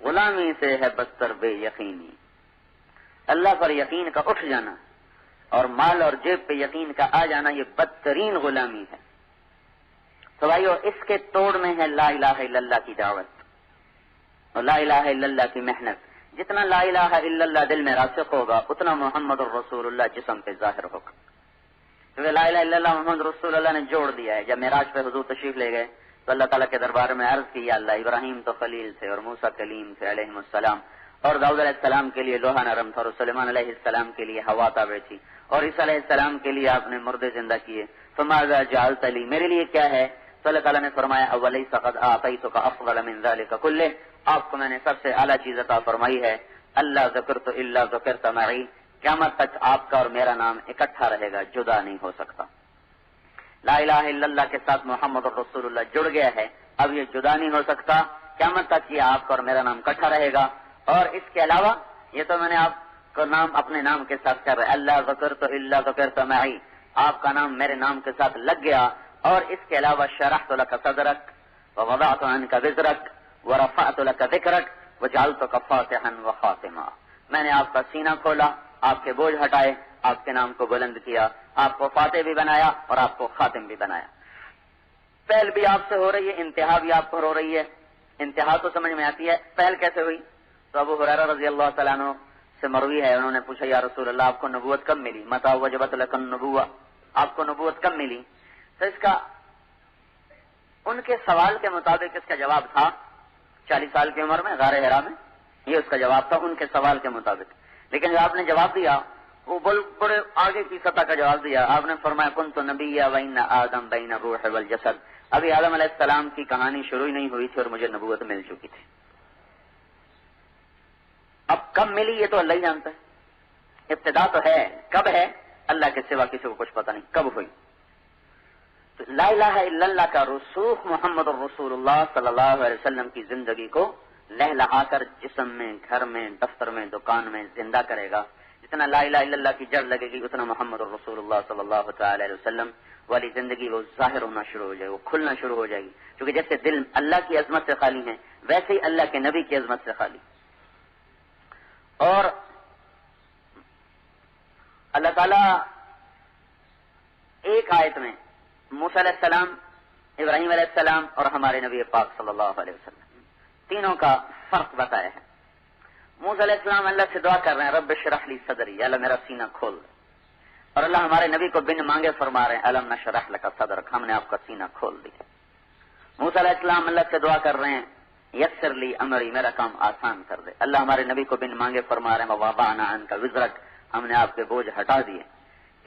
غلامی سے ہے بدتر بے یقینی. اللہ پر یقین کا اٹھ جانا اور مال اور جیب پہ یقین کا آ جانا، یہ بدترین غلامی ہے. تو بھائیو، اس کے توڑ میں ہے لا الہ الا اللہ کی دعوت اور لا الہ الا اللہ کی محنت. جتنا لا الہ الا اللہ دل میں راسخ ہوگا اتنا محمد الرسول اللہ جسم پہ ظاہر ہوگا. کیونکہ لا الہ الا اللہ محمد رسول اللہ نے جوڑ دیا ہے. جب معراج پہ حضور تشریف لے گئے تو اللہ تعالیٰ کے دربار میں عرض کی، یا اللہ، ابراہیم تو خلیل تھے اور موسیٰ کلیم تھے علیہ السلام، اور داؤد علیہ السلام کے لیے لوہا نرم تھا، اور سلیمان علیہ السلام کے لیے ہوا تابع تھی، اور عیسیٰ علیہ السلام کے لیے آپ نے مردے زندہ کیے. فماذا جعلت لی، میرے لیے کیا ہے؟ تو اللہ تعالیٰ نے فرمایا اولیس قد اعطیتک افضل من ذلک کلہ، آپ کو میں نے سب سے اعلیٰ چیز عطا فرمائی ہے. اللہ ذکرت الا ذکرت معی، قیامت تک آپ کا اور میرا نام اکٹھا رہے گا، جدا نہیں ہو سکتا. لا الہ الا اللہ کے ساتھ محمد الرسول اللہ جڑ گیا ہے، اب یہ جدا نہیں ہو سکتا. قیامت تک یہ آپ کا اور میرا نام اکٹھا رہے گا. اور اس کے علاوہ یہ تو میں نے آپ کو نام اپنے نام کے ساتھ کر رہا ہے، اللہ ذکرت الا ذکرت معی، آپ کا نام میرے نام کے ساتھ لگ گیا. اور اس کے علاوہ شرحت لک صدرک ووضعت عنک وزرک ورفعت لک ذکرک وجعلتک فاتحا وخاتما، میں نے آپ کا سینہ کھولا، آپ کے بوجھ ہٹائے، آپ کے نام کو بلند کیا، آپ کو فاتح بھی بنایا اور آپ کو خاتم بھی بنایا. پہل بھی آپ سے ہو رہی ہے، انتہا بھی آپ پر ہو رہی ہے. انتہا تو سمجھ میں آتی ہے، پہل کیسے ہوئی؟ تو ابو ہریرہ رضی اللہ تعالیٰ عنہ سے مروی ہے، انہوں نے پوچھا یا رسول اللہ، آپ کو نبوت کب ملی؟ متى وجبت لک النبوہ، آپ کو نبوت کب ملی؟ تو اس کا ان کے سوال کے مطابق اس کا جواب تھا 40 سال کی عمر میں غار حرا میں، یہ اس کا جواب تھا ان کے سوال کے مطابق. لیکن جو آپ نے جواب دیا وہ بڑے آگے کی سطح کا جواب دیا. آپ نے فرمایا کنت نبی وان آدم بین الروح والجسد، ابھی آدم علیہ السلام کی کہانی شروع ہی نہیں ہوئی تھی اور مجھے نبوت مل چکی تھی. اب کب ملی یہ تو اللہ ہی جانتا ہے. ابتدا تو ہے، کب ہے اللہ کے سوا کسی کو کچھ پتہ نہیں کب ہوئی. تو لا الہ الا اللہ کا رسوخ محمد الرسول اللہ صلی اللہ علیہ وسلم کی زندگی کو لہلہا کر جسم میں، گھر میں، دفتر میں، دکان میں زندہ کرے گا. جتنا لا الہ الا اللہ کی جڑ لگے گی اتنا محمد الرسول اللہ صلی اللہ تعالی علیہ وسلم والی زندگی وہ ظاہر ہونا شروع ہو جائے گی، وہ کھلنا شروع ہو جائے گی. کیونکہ جیسے دل اللہ کی عظمت سے خالی ہیں ویسے ہی اللہ کے نبی کی عظمت سے خالی. اور اللہ تعالیٰ ایک آیت میں موسیٰ علیہ السلام، ابراہیم علیہ السلام اور ہمارے نبی پاک صلی اللہ علیہ وسلم تینوں کا فرق بتایا ہے. موسیٰ علیہ السلام اللہ سے دعا کر رہے ہیں رب اشرح لی صدری، اللہ میرا سینہ کھول دے. اور اللہ ہمارے نبی کو بن مانگے فرما رہے ہیں الم نشرح لک صدرک، ہم نے آپ کا سینہ کھول دیا. موسیٰ علیہ السلام اللہ سے دعا کر رہے ہیں یسر لی امری، میرا کام آسان کر دے. اللہ ہمارے نبی کو بن مانگے فرما رہے ہیں ووضعنا عنک وزرک، ہم نے آپ کے بوجھ ہٹا دیے.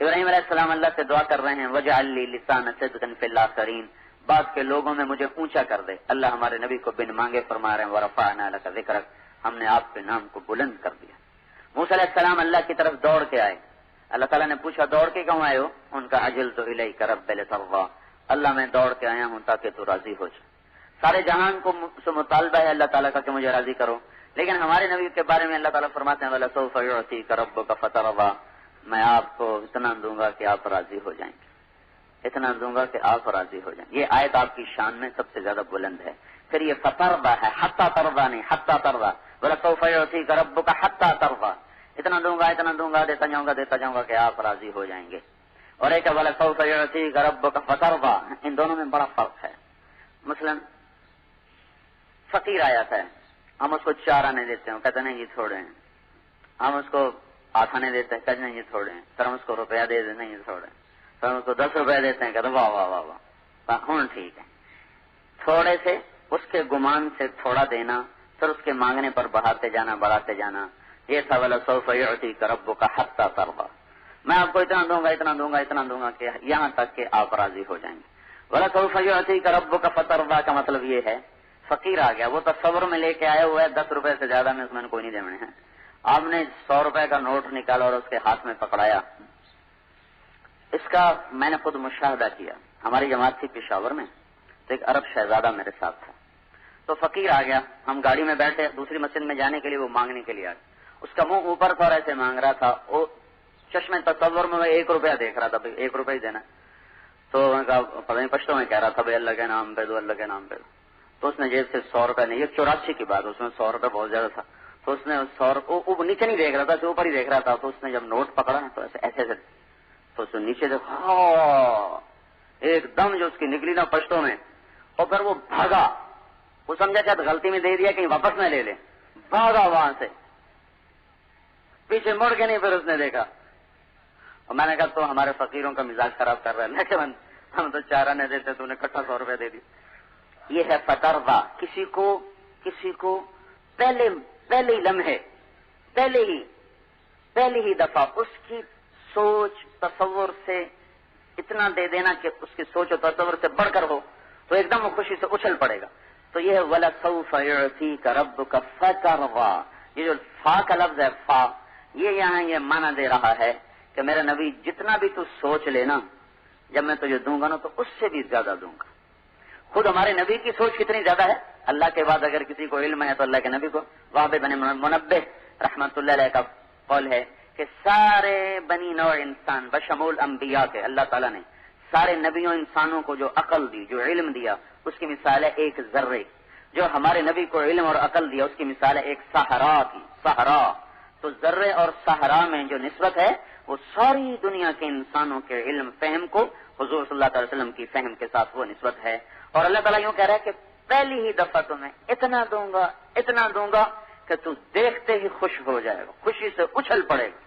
ابراہیم علیہ السلام اللہ سے دعا کر رہے ہیں وجعل لی لسان صدق فی الاخرین، بعد کے لوگوں میں مجھے اونچا کر دے. اللہ ہمارے نبی کو بن مانگے فرما رہے ہیں وَرَفَعْنَا لَكَ ذِكْرَكَ، ہم نے آپ کے نام کو بلند کر دیا. موسیٰ علیہ السلام اللہ کی طرف دوڑ کے آئے. اللہ تعالیٰ نے پوچھا دوڑ کے کیوں آئے ہو؟ ان کا عجلت الیک رب لترضی، اللہ میں دوڑ کے آیا ہوں تاکہ تو راضی ہو جائے. سارے جہان کو سے مطالبہ ہے اللہ تعالیٰ کا کہ مجھے راضی کرو، لیکن ہمارے نبی کے بارے میں اللہ تعالیٰ فرماتے ہیں وَلَسَوْفَ يُعْطِيكَ رَبُّكَ فَتَرْضَىٰ، میں آپ کو اتنا دوں گا کہ آپ راضی ہو جائیں گے، اتنا دوں گا کہ آپ راضی ہو جائیں. یہ آیت آپ کی شان میں سب سے زیادہ بلند ہے. پھر یہ فترضیٰ ہے، حتیٰ ترضیٰ نہیں، حتیٰ ترضیٰ. وَلَسَوْفَ يُعْطِيكَ رَبُّكَ حتیٰ ترضیٰ، اتنا دوں گا دیتا جاؤں گا کہ آپ راضی ہو جائیں گے. اور ایک وَلَسَوْفَ يُعْطِيكَ رَبُّكَ فَتَرْضَىٰ، ان دونوں میں بڑا فرق ہے. مثلا فقیر آیا ہے، ہم اس کو 4 آنے دیتے ہیں، کہتے نہیں یہ تھوڑے ہیں. ہم اس کو 8 آنے دیتے ہیں، کہتے نہیں یہ تھوڑے ہیں. پھر ہم اس کو روپیہ دے دیتے نہیں یہ تھوڑے ہیں. پھر ہم اس کو 10 روپے دیتے ہیں، کہتے واہ واہ واہ واہ ہوں ٹھیک ہے. تھوڑے سے اس کے گمان سے تھوڑا دینا، پھر اس کے مانگنے پر بڑھاتے جانا. یہ تھا وَلَسَوْفَ يُعْطِيكَ رَبُّكَ حَتَّىٰ تَرْضَىٰ، میں آپ کو اتنا دوں گا کہ یہاں تک کہ آپ راضی ہو جائیں گے. وَلَسَوْفَ يُعْطِيكَ رَبُّكَ فَتَرْضَىٰ کا مطلب یہ ہے فقیر آ گیا، وہ تصور میں لے کے آیا ہوا ہے 10 روپے سے زیادہ میں اس میں کوئی نہیں دینے ہیں. آپ نے 100 روپے کا نوٹ نکالا اور اس کے ہاتھ میں پکڑایا. اس کا میں نے خود مشاہدہ کیا. ہماری جماعت تھی پشاور میں، تو ایک عرب شہزادہ میرے ساتھ تھا. تو فقیر آ گیا، ہم گاڑی میں بیٹھے دوسری مسجد میں جانے کے لیے، وہ مانگنے کے لیے آ گیا. اس کا منہ اوپر تھا اور ایسے مانگ رہا تھا. وہ چشمے تصور میں 1 روپیہ دیکھ رہا تھا، 1 روپیہ ہی دینا. تو میں کہا پتہ نہیں پشتوں میں کہہ رہا تھا بھائی اللہ کے نام پہ دو، اللہ کے نام پہ دو. تو اس نے جیب سے 100 روپے نہیں، یہ 84 کی بات، اس میں 100 روپے بہت زیادہ تھا. تو اس نے 100 روپے نیچے نہیں دیکھ رہا تھا، اوپر ہی دیکھ رہا تھا. تو اس نے جب نوٹ پکڑا تو ایسے تو اس نے نیچے دیکھا، ایک دم جو اس کی نکلی نا پشتوں میں، اور پھر وہ بھاگا. وہ سمجھا شاید غلطی میں دے دیا کہیں واپس نہ لے لے، بھاگا وہاں سے، پیچھے مڑ کے نہیں. پھر اس نے دیکھا اور میں نے کہا تو ہمارے فقیروں کا مزاج خراب کر رہا ہے. میں کہ ہم تو 4 آنے دیتے، تو نے اکٹھا 100 روپے دے دی. یہ ہے فترضیٰ. کسی کو پہلے ہی لمحے، پہلی ہی دفعہ اس کی سوچ تصور سے اتنا دے دینا کہ اس کی سوچ اور تصور سے بڑھ کر ہو، تو ایک دم وہ خوشی سے اچھل پڑے گا. تو یہ ہے وَلَسَوْفَ يُعْطِيكَ رَبُّكَ فَتَرْضَىٰ. یہ جو فا کا لفظ ہے، فا، یہ یہاں یہ معنی دے رہا ہے کہ میرا نبی جتنا بھی تو سوچ لینا، جب میں تجھے دوں گا نا تو اس سے بھی زیادہ دوں گا. خود ہمارے نبی کی سوچ کتنی زیادہ ہے. اللہ کے بعد اگر کسی کو علم ہے تو اللہ کے نبی کو. وہاب بن منبہ رحمت اللہ علیہ کا قول ہے کہ سارے بنی نوع انسان بشمول انبیاء کے اللہ تعالیٰ نے سارے نبیوں انسانوں کو جو عقل دی، جو علم دیا، اس کی مثال ہے ایک ذرے. جو ہمارے نبی کو علم اور عقل دیا اس کی مثال ہے ایک صحرا کی. صحرا تو ذرے اور صحرا میں جو نسبت ہے وہ ساری دنیا کے انسانوں کے علم فہم کو حضور صلی اللہ علیہ وسلم کی فہم کے ساتھ وہ نسبت ہے. اور اللہ تعالیٰ یوں کہہ رہا ہے کہ پہلی ہی دفعہ تمہیں اتنا دوں گا کہ تو دیکھتے ہی خوش ہو جائے گا، خوشی سے اچھل پڑے گا.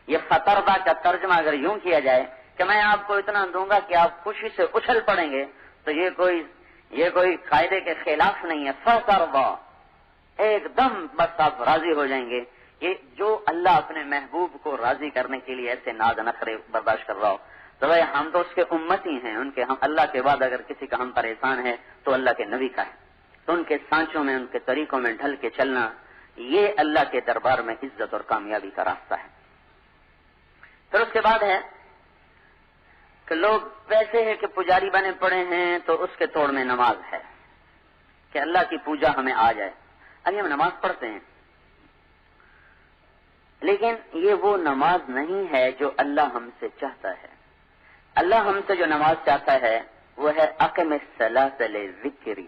یہ فترضیٰ کا ترجمہ اگر یوں کیا جائے کہ میں آپ کو اتنا دوں گا کہ آپ خوشی سے اچھل پڑیں گے، تو یہ کوئی قاعدے کے خلاف نہیں ہے. فترضیٰ، ایک دم بس آپ راضی ہو جائیں گے. یہ جو اللہ اپنے محبوب کو راضی کرنے کے لیے ایسے ناز نخرے برداشت کر رہا ہو، تو بھائی ہم تو اس کے امتی ہیں، ہم اللہ کے بعد اگر کسی کا ہم پر احسان ہے تو اللہ کے نبی کا ہے. تو ان کے سانچوں میں، ان کے طریقوں میں ڈھل کے چلنا، یہ اللہ کے دربار میں عزت اور کامیابی کا راستہ ہے. پھر اس کے بعد ہے کہ لوگ ویسے ہیں کہ پجاری بنے پڑے ہیں تو اس کے توڑ میں نماز ہے کہ اللہ کی پوجا ہمیں آ جائے. ابھی ہم نماز پڑھتے ہیں، لیکن یہ وہ نماز نہیں ہے جو اللہ ہم سے چاہتا ہے. اللہ ہم سے جو نماز چاہتا ہے وہ ہے اقم الصلاۃ لذکری،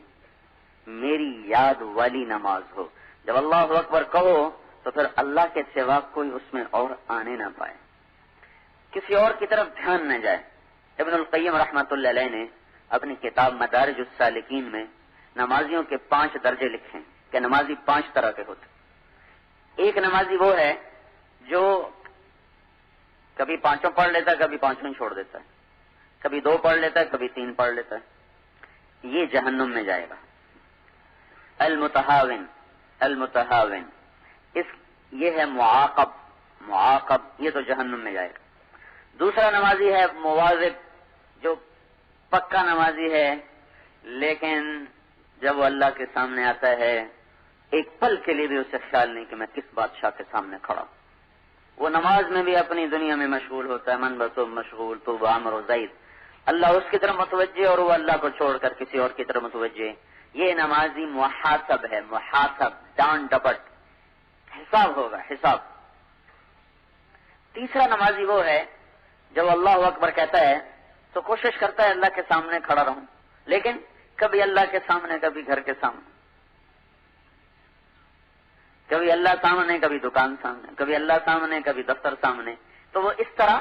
میری یاد والی نماز ہو. جب اللہ اکبر کہو تو پھر اللہ کے سوا کوئی اس میں اور آنے نہ پائے، کسی اور کی طرف دھیان نہ جائے. ابن القیم رحمت اللہ علیہ نے اپنی کتاب مدارج السالکین میں نمازیوں کے 5 درجے لکھے کہ نمازی 5 طرح کے ہوتے. ایک نمازی وہ ہے جو کبھی 5 پڑھ لیتا ہے، کبھی 5 چھوڑ دیتا ہے، کبھی 2 پڑھ لیتا ہے، کبھی 3 پڑھ لیتا ہے. یہ جہنم میں جائے گا. المتہاون یہ ہے معاقب، یہ تو جہنم میں جائے گا. دوسرا نمازی ہے مواظب، جو پکا نمازی ہے، لیکن جب وہ اللہ کے سامنے آتا ہے ایک پل کے لیے بھی اسے خیال نہیں کہ میں کس بادشاہ کے سامنے کھڑا ہوں. وہ نماز میں بھی اپنی دنیا میں مشغول ہوتا ہے. من بسو مشغول تو عامر و زید، اللہ اس کی طرف متوجہ اور وہ اللہ کو چھوڑ کر کسی اور کی طرف متوجہ. یہ نمازی محاسب ہے، محاسب، ڈانٹ ڈپٹ، حساب ہوگا، حساب. تیسرا نمازی وہ ہے جب اللہ اکبر کہتا ہے تو کوشش کرتا ہے اللہ کے سامنے کھڑا رہوں، لیکن کبھی اللہ کے سامنے، کبھی گھر کے سامنے، کبھی اللہ سامنے، کبھی دکان سامنے، کبھی اللہ سامنے، کبھی دفتر سامنے. تو وہ اس طرح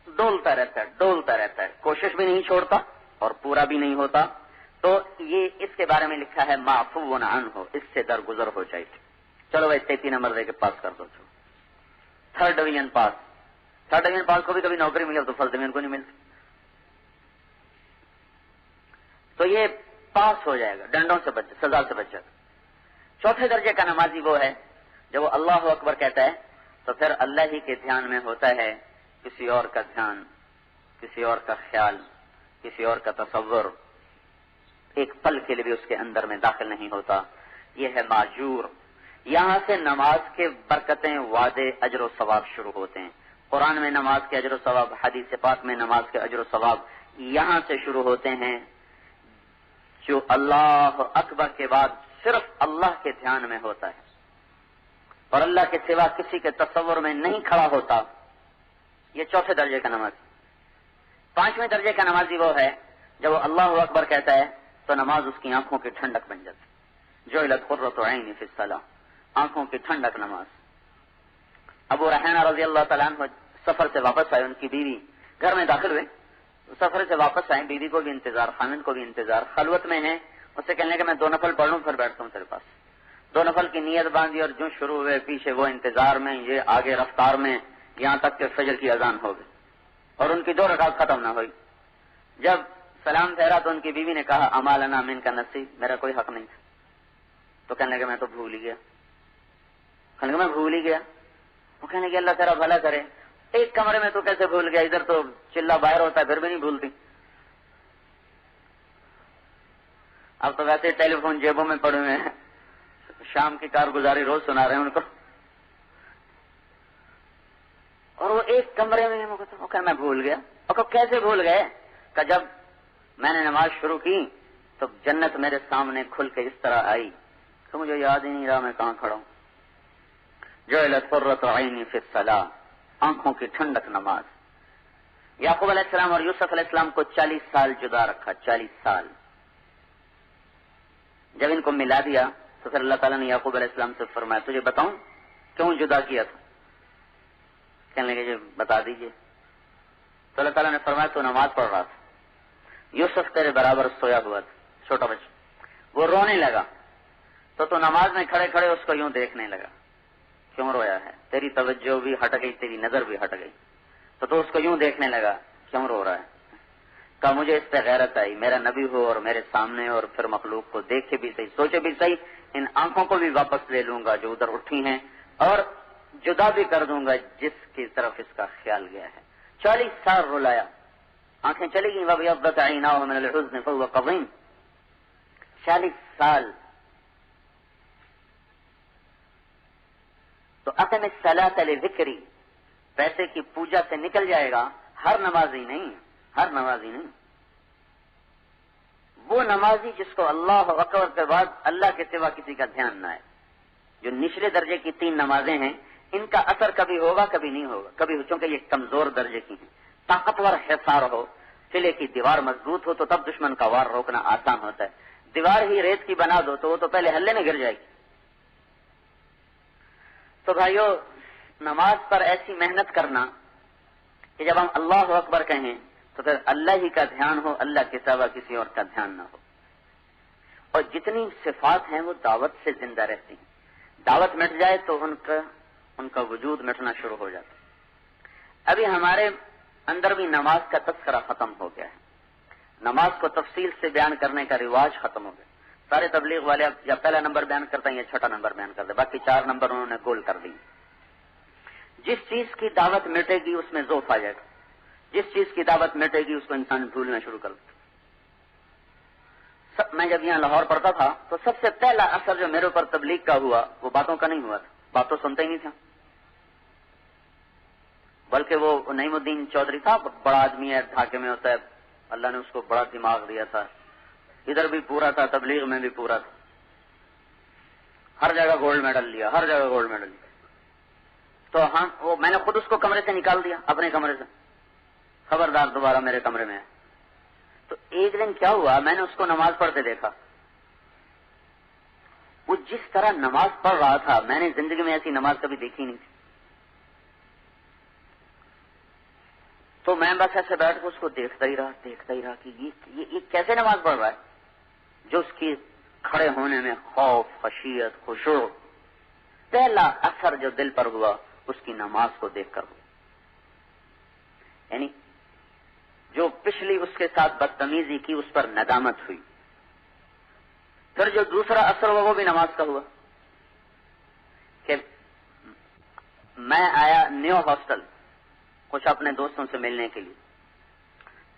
ڈولتا رہتا ہے، کوشش بھی نہیں چھوڑتا اور پورا بھی نہیں ہوتا. تو یہ اس کے بارے میں لکھا ہے معفو عنہ، اس سے درگزر ہو جائے. چلو بھائی 33 نمبر دے کے پاس کر دو. تھرڈ ڈویژن پاس کو بھی کبھی نوکری ملی تو فرسٹ ڈویژن کو نہیں ملتی، تو یہ پاس ہو جائے گا، ڈنڈوں سے بچ، سزا سے بچ جائے گا. چوتھے درجے کا نمازی وہ ہے جب وہ اللہ اکبر کہتا ہے تو پھر اللہ ہی کے دھیان میں ہوتا ہے، کسی اور کا دھیان، کسی اور کا خیال، کسی اور کا تصور ایک پل کے لیے بھی اس کے اندر میں داخل نہیں ہوتا. یہ ہے ماجور. یہاں سے نماز کے برکتیں، وعدے، اجر و ثواب شروع ہوتے ہیں. قرآن میں نماز کے اجر و ثواب، حدیث پاک میں نماز کے اجر و ثواب یہاں سے شروع ہوتے ہیں. جو اللہ اکبر کے بعد صرف اللہ کے دھیان میں ہوتا ہے اور اللہ کے سوا کسی کے تصور میں نہیں کھڑا ہوتا، یہ چوتھے درجے کا نماز. پانچویں درجے کا نمازی وہ ہے جب وہ اللہ اکبر کہتا ہے تو نماز اس کی آنکھوں کی ٹھنڈک بن جاتی. جعلت قرۃ عینی فی الصلاۃ، آنکھوں کی ٹھنڈک نماز. ابو ریحانہ رضی اللہ تعالیٰ عنہ سفر سے واپس آئے، ان کی بیوی گھر میں داخل ہوئے، سفر سے واپس آئے، بیوی کو بھی انتظار، خامند کو بھی انتظار، خلوت میں ہیں. اس سے کہنے کہ میں 2 نفل پڑھ لوں پھر بیٹھتا ہوں تیرے پاس. 2 نفل کی نیت باندھی اور جو شروع ہوئے، پیچھے وہ انتظار میں، یہ آگے رفتار میں، یہاں تک کہ فجر کی اذان ہو گئی اور ان کی 2 رکعت ختم نہ ہوئی. جب سلام پھیرا تو ان کی بیوی نے کہا اما لنا من کا نصیب، میرا کوئی حق نہیں تھا. تو کہنے لگے میں تو بھول ہی گیا. کہنے لگے میں بھول ہی گیا. وہ کہنے لگے اللہ تیرا بھلا کرے، ایک کمرے میں تو کیسے بھول گیا، ادھر تو چلا باہر ہوتا ہے پھر بھی نہیں بھولتی. اب تو ویسے ٹیلی فون جیبوں میں پڑے ہوئے ہیں، شام کی کارگزاری روز سنا رہے ہیں ان کو. اور وہ ایک کمرے میں، وہ کہ میں بھول گیا. اور کیسے بھول گئے؟ کہ جب میں نے نماز شروع کی تو جنت میرے سامنے کھل کے اس طرح آئی تو مجھے یاد ہی نہیں رہا میں کہاں کھڑا ہوں. جعلت قرۃ عینی فی الصلاۃ، آنکھوں کی ٹھنڈک نماز. یعقوب علیہ السلام اور یوسف علیہ السلام کو 40 سال جدا رکھا، 40 سال. جب ان کو ملا دیا تو پھر اللہ تعالیٰ نے یعقوب علیہ السلام سے فرمایا تجھے بتاؤں کیوں جدا کیا تھا؟ کہنے لگے جی بتا دیجئے. تو اللہ تعالیٰ نے فرمایا تو نماز پڑھ رہا تھا، یوسف تیرے برابر سویا ہوا تھا، چھوٹا بچہ، وہ رونے لگا تو نماز میں کھڑے کھڑے اس کو یوں دیکھنے لگا. کیوں رویا ہے؟ تیری توجہ بھی ہٹ گئی، تیری نظر بھی ہٹ گئی، تو اس کو یوں دیکھنے لگا کیوں رو رہا ہے. کہا مجھے اس پہ غیرت آئی، میرا نبی ہو اور میرے سامنے اور پھر مخلوق کو دیکھے بھی صحیح، سوچے بھی صحیح، ان آنکھوں کو بھی واپس لے لوں گا جو ادھر اٹھی ہیں اور جدا بھی کر دوں گا جس کی طرف اس کا خیال گیا ہے. 40 سال رلایا، آنکھیں چلی گئیں. وَبِيَضَّتْ عَيْنَاهُ مِنَ الْحُزْنِ فَهُوَ قَضِيمٌ. 40 سال. تو اقم الصلاۃ لذکری، پیسے کی پوجا سے نکل جائے گا. ہر نمازی نہیں، ہر نمازی نہیں، وہ نمازی جس کو اللہ اکبر کے بعد اللہ کے سوا کسی کا دھیان نہ ہے. جو نچلے درجے کی 3 نمازیں ہیں ان کا اثر کبھی ہوگا کبھی نہیں ہوگا. کبھی چونکہ یہ کمزور درجے کی ہیں، طاقتور حصار ہو، قلعے کی دیوار مضبوط ہو تو تب دشمن کا وار روکنا آسان ہوتا ہے. دیوار ہی ریت کی بنا دو تو وہ تو پہلے ہلے میں گر جائے گی. تو بھائیو، نماز پر ایسی محنت کرنا کہ جب ہم اللہ اکبر کہیں تو پھر اللہ ہی کا دھیان ہو، اللہ کے سوا کسی اور کا دھیان نہ ہو. اور جتنی صفات ہیں وہ دعوت سے زندہ رہتی ہیں. دعوت مٹ جائے تو ان کا وجود مٹنا شروع ہو جاتا ہے. ابھی ہمارے اندر بھی نماز کا تذکرہ ختم ہو گیا ہے. نماز کو تفصیل سے بیان کرنے کا رواج ختم ہو گیا. سارے تبلیغ والے اب یا پہلا نمبر بیان کرتے ہیں یا چھٹا نمبر بیان کرتے ہیں، باقی 4 نمبر انہوں نے گول کر دی. جس چیز کی دعوت مٹے گی اس میں ذوق آ جائے گا، جس چیز کی دعوت مٹے گی اس کو انسان بھولنا شروع کر دیتا. میں جب یہاں لاہور پڑھتا تھا تو سب سے پہلا اثر جو میرے اوپر تبلیغ کا ہوا وہ باتوں کا نہیں ہوا تھا، بات تو سنتا ہی نہیں تھا، بلکہ وہ نعیم الدین چودھری تھا، بڑا آدمی ہے، ڈھاکے میں ہوتا ہے، اللہ نے اس کو بڑا دماغ دیا تھا، ادھر بھی پورا تھا، تبلیغ میں بھی پورا تھا، ہر جگہ گولڈ میڈل لیا، ہر جگہ گولڈ میڈل لیا۔ تو میں نے خود اس کو کمرے سے نکال دیا، اپنے کمرے سے، خبردار دوبارہ میرے کمرے میں ہے۔ تو ایک دن کیا ہوا، میں نے اس کو نماز پڑھتے دیکھا، وہ جس طرح نماز پڑھ رہا تھا میں نے زندگی میں ایسی نماز کبھی دیکھی نہیں تھی۔ تو میں بس ایسے بیٹھ کے اس کو دیکھتا ہی رہا کہ یہ کیسے نماز پڑھ رہا ہے، جو اس کی کھڑے ہونے میں خوف، خشیت، خشوع، پہلا اثر جو دل پر ہوا اس کی نماز کو دیکھ کر ہوا، یعنی جو پچھلی اس کے ساتھ بدتمیزی کی اس پر ندامت ہوئی۔ پھر جو دوسرا اثر ہوا وہ بھی نماز کا ہوا کہ میں آیا نیو ہاسٹل کچھ اپنے دوستوں سے ملنے کے لیے،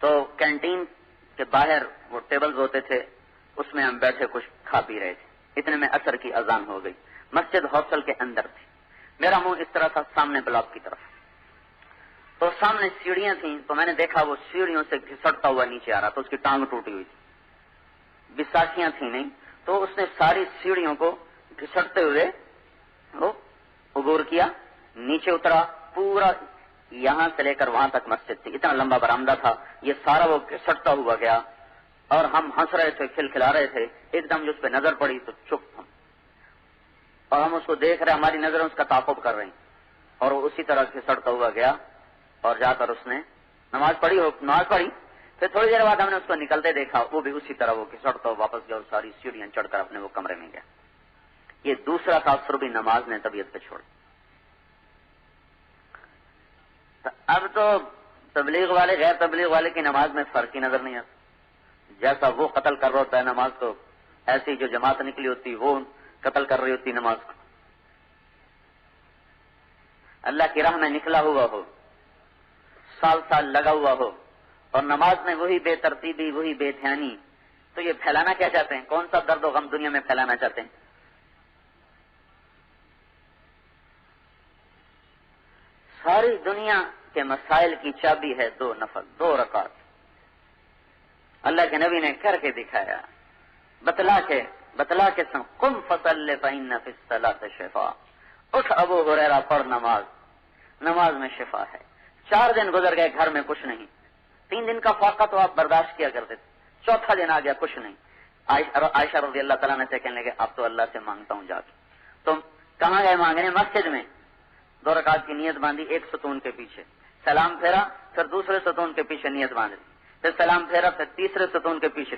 تو کینٹین کے باہر وہ ٹیبلز ہوتے تھے، اس میں ہم بیٹھے کچھ کھا پی رہے تھے، اتنے میں عصر کی اذان ہو گئی، مسجد ہاسٹل کے اندر تھی، میرا منہ اس طرح تھا سامنے بلاک کی طرف، تو سامنے سیڑھیاں تھیں، تو میں نے دیکھا وہ سیڑھیوں سے گھسٹتا ہوا نیچے آ رہا تھا، اس کی ٹانگ ٹوٹی ہوئی تھی، بساکیاں تھیں نہیں، تو اس نے ساری سیڑھیوں کو گھسٹتے ہوئے وہ عبور کیا، نیچے اترا، پورا یہاں سے لے کر وہاں تک مسجد تھی، اتنا لمبا برآمدہ تھا، یہ سارا وہ گھسٹتا ہوا گیا، اور ہم ہنس رہے تھے، کھلکھلا رہے تھے، ایک دم جو اس پہ نظر پڑی تو چپ ہم، اور ہم اس کو دیکھ رہے، ہماری نظریں اس کا تعاقب کر رہی، اور وہ اسی طرح گھسٹتا ہوا گیا، اور جا کر اس نے نماز پڑھی، پھر تھوڑی دیر بعد ہم نے اس کو نکلتے دیکھا، وہ بھی اسی طرح وہ گھسٹتا ہوا واپس گیا اور ساری سیڑھیاں چڑھ کر اپنے وہ کمرے میں گیا۔ یہ دوسرا تاثر بھی نماز نے طبیعت پہ چھوڑا۔ اب تو تبلیغ والے غیر تبلیغ والے کی نماز میں فرق ہی نظر نہیں آتا، جیسا وہ قتل کر رہا ہوتا ہے نماز کو، ایسی جو جماعت نکلی ہوتی وہ قتل کر رہی ہوتی نماز کو۔ اللہ کی راہ میں نکلا ہوا ہو، سال سال لگا ہوا ہو، اور نماز میں وہی بے ترتیبی، وہی بے دھیانی، تو یہ پھیلانا کیا چاہتے ہیں؟ کون سا درد و غم دنیا میں پھیلانا چاہتے ہیں؟ ساری دنیا کے مسائل کی چابی ہے دو نفل، دو رکعت، اللہ کے نبی نے کر کے دکھایا، بتلا کے سن، قم فصلی فإن فی الصلاۃ شفاء، اٹھ ابو ہریرہ پڑھ نماز میں شفا ہے۔ 4 دن گزر گئے گھر میں کچھ نہیں، 3 دن کا فاقہ تو آپ برداشت کیا کرتے تھے، 4تھا دن آ گیا کچھ نہیں، عائشہ رضی اللہ تعالیٰ نے سے کہنے لگے اب تو اللہ سے مانگتا ہوں جا کے۔ تم کہاں گئے مانگنے؟ مسجد میں 2 رکعت کی نیت باندھی، ایک ستون کے پیچھے سلام پھیرا، پھر دوسرے ستون کے پیچھے نیت باندھی، پھر سلام پھیرا، پھر تیسرے ستون کے پیچھے،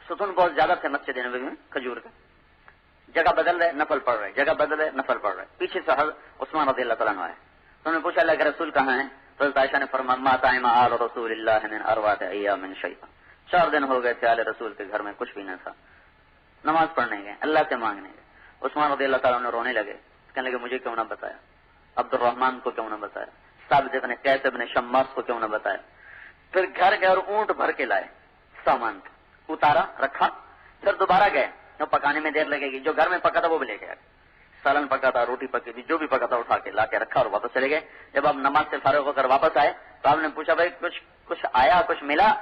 ستون بہت زیادہ تھے مسجد نبوی میں کھجور کا، جگہ بدل رہے نفل پڑھ رہے، جگہ بدل رہے نفل پڑھ رہے، پیچھے سے حضرت عثمان رضی اللہ تعالیٰ عنہ آئے، تو انہوں نے پوچھا اللہ کے رسول کہاں ہیں؟ تو حضرت عائشہ نے فرمایا ما طعم آل رسول اللہ من 4 ایام شیئا، 4 دن ہو گئے تھے آل رسول کے گھر میں کچھ بھی نہ تھا، نماز پڑھنے گئے، اللہ سے مانگنے گئے۔ عثمان رضی اللہ تعالیٰ عنہ رونے لگے، کہنے لگے مجھے کیوں نہ بتایا، عبد الرحمن کو کیوں نہ بتایا، ثابت بن قیس بن شماس کو کیوں نہ بتایا۔ پھر گھر گئے اور اونٹ بھر کے لائے سامان، اتارا رکھا، پھر دوبارہ گئے، جو پکانے میں دیر لگے گی، جو گھر میں پکا تھا وہ بھی لے گئے، سالن پکا تھا، روٹی پکی تھی، جو بھی پکا تھا اٹھا کے لا کے رکھا اور واپس چلے گئے۔ جب آپ نماز سے فارغ ہو کر واپس آئے تو آپ نے پوچھا بھائی کچھ آیا، کچھ ملا؟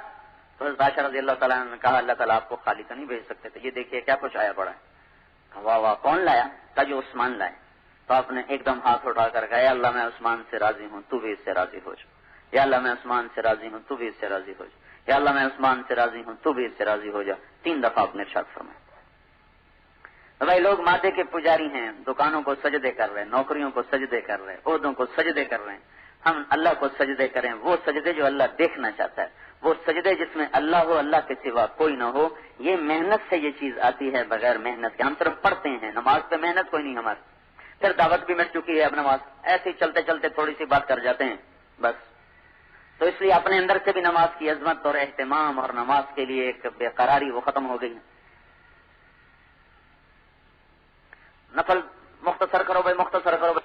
تو حضرت عائشہ رضی اللہ تعالیٰ نے کہا اللہ تعالیٰ آپ کو خالی تو نہیں بھیج سکتے تھے، یہ دیکھیے کیا کچھ آیا پڑا ہے۔ واہ واہ، کون لایا؟ کہا جو عثمان لائے۔ تو آپ نے ایک دم ہاتھ اٹھا کر کہا یا اللہ میں عثمان سے راضی ہوں، تو بھی اس سے راضی ہو جا، یا اللہ میں عثمان سے راضی ہوں، تو بھی اس سے راضی ہو جا، یا اللہ میں عثمان سے راضی ہوں، تو بھی اس سے راضی ہو جا، 3 دفعہ آپ نے ارشاد فرمایا۔ بھائی لوگ مادے کے پجاری ہیں، دکانوں کو سجدے کر رہے ہیں، نوکریوں کو سجدے کر رہے ہیں، عہدوں کو سجدے کر رہے ہیں، ہم اللہ کو سجدے کریں، وہ سجدے جو اللہ دیکھنا چاہتا ہے، وہ سجدے جس میں اللہ ہو، اللہ کے سوا کوئی نہ ہو۔ یہ محنت سے یہ چیز آتی ہے، بغیر محنت کے ہم صرف پڑھتے ہیں، نماز پہ محنت کوئی نہیں ہماری۔ پھر دعوت بھی مٹ چکی ہے، اب نماز ایسے ہی چلتے چلتے تھوڑی سی بات کر جاتے ہیں بس۔ تو اس لیے اپنے اندر سے بھی نماز کی عظمت اور اہتمام اور نماز کے لیے ایک بے قراری وہ ختم ہو گئی ہے۔ نفل مختصر کرو بھائی، مختصر کرو بھائی۔